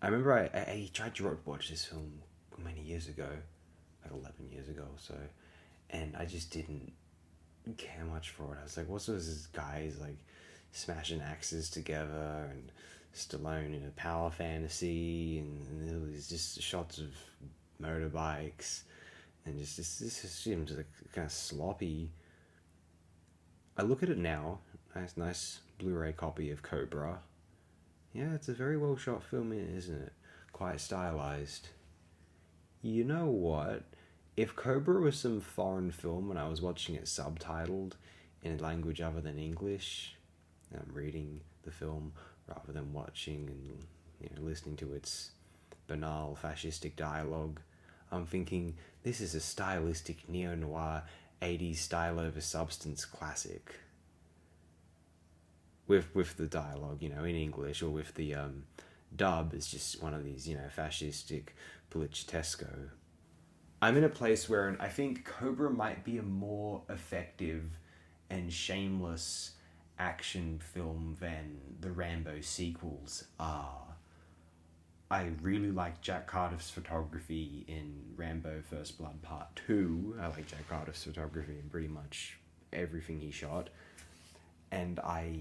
I remember I tried to watch this film many years ago, like 11 years ago or so, and I just didn't care much for it. I was like, what's this guys like smashing axes together and Stallone in a power fantasy and there was just shots of motorbikes and just this seems like kind of sloppy. I look at it now, nice Blu-ray copy of Cobra. Yeah, it's a very well shot film, isn't it? Quite stylized. You know what? If Cobra was some foreign film and I was watching it subtitled in a language other than English, and I'm reading the film rather than watching and listening to its banal fascistic dialogue, I'm thinking this is a stylistic neo-noir 80s style over substance classic. With the dialogue, in English, or with the dub, it's just one of these, fascistic polichitesco. I'm in a place where I think Cobra might be a more effective and shameless action film than the Rambo sequels are. I really like Jack Cardiff's photography in Rambo First Blood Part 2. I like Jack Cardiff's photography in pretty much everything he shot. And I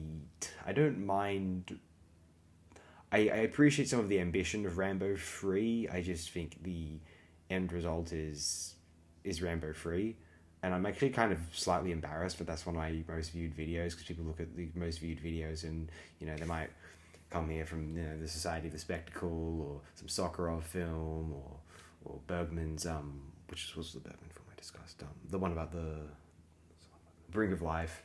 don't mind... I appreciate some of the ambition of Rambo 3. I just think the end result is Rambo 3. And I'm actually kind of slightly embarrassed, but that's one of my most viewed videos, because people look at the most viewed videos and, they might come here from, the Society of the Spectacle, or some Sakharov film, or Bergman's, which was the Bergman film I discussed, the one about the Brink of Life,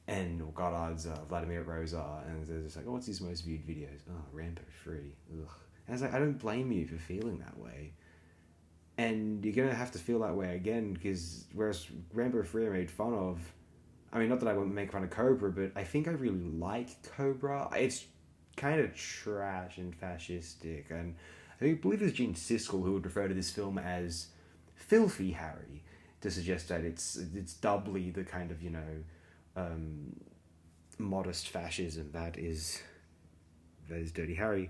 and Goddard's Vladimir Rosa, and they're just like, oh, what's his most viewed videos? Oh, Rambo 3. Ugh. And I was like, I don't blame you for feeling that way. And you're going to have to feel that way again, because whereas Rambo 3 I made fun of, I mean, not that I wouldn't make fun of Cobra, but I think I really like Cobra. It's kind of trash and fascistic, and I believe it was Gene Siskel who would refer to this film as Filthy Harry, to suggest that it's doubly the kind of, modest fascism that is Dirty Harry.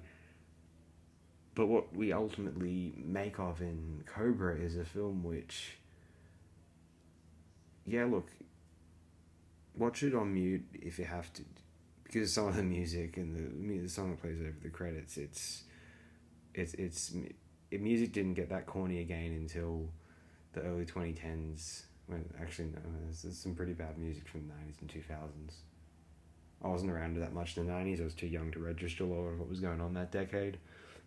But what we ultimately make of in Cobra is a film which, yeah, look, watch it on mute if you have to, because some of the music and the song that plays over the credits, music didn't get that corny again until the early 2010s. When actually no, there's some pretty bad music from the 90s and 2000s. I wasn't around that much in the 90s. I was too young to register a lot of what was going on that decade.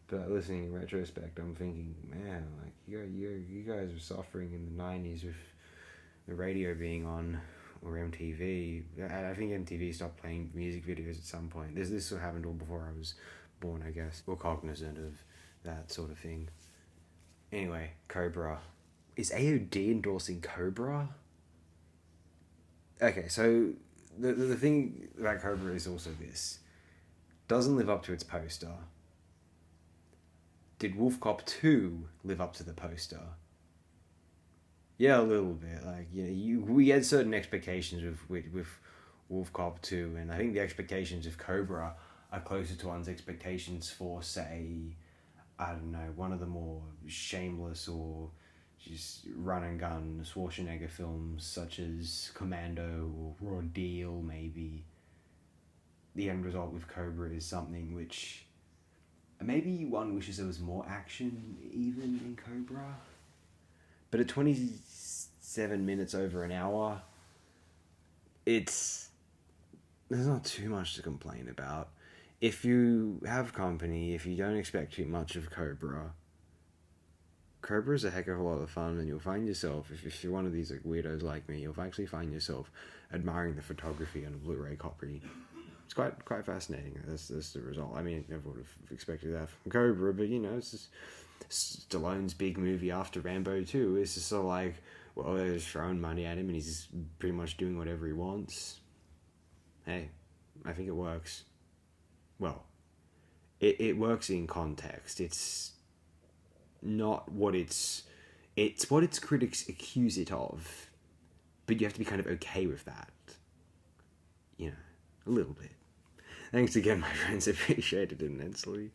But listening in retrospect, I'm thinking, man, like you guys were suffering in the 90s with the radio being on, or MTV. I think MTV stopped playing music videos at some point. This happened all before I was born, I guess. Or cognizant of that sort of thing. Anyway, Cobra. Is AOD endorsing Cobra? Okay, so the thing about Cobra is also this. Doesn't live up to its poster. Did Wolf Cop 2 live up to the poster? Yeah, a little bit. Like, we had certain expectations with Wolf Cop 2, and I think the expectations of Cobra are closer to one's expectations for, say, I don't know, one of the more shameless or just run and gun Schwarzenegger films such as Commando or Raw Deal, maybe. The end result with Cobra is something which maybe one wishes there was more action even in Cobra. But at 27 minutes over an hour, there's not too much to complain about. If you have company, if you don't expect too much of Cobra's a heck of a lot of fun, and you'll find yourself, if you're one of these like weirdos like me, you'll actually find yourself admiring the photography on a Blu-ray copy. It's quite fascinating. That's the result. I mean, I never would have expected that from Cobra, but it's just Stallone's big movie after Rambo 2. It's just sort of like, well, they're just throwing money at him, and he's just pretty much doing whatever he wants. Hey, I think it works. Well, it works in context. It's not what it's what its critics accuse it of, but you have to be kind of okay with that. A little bit. Thanks again, my friends. I appreciate it immensely.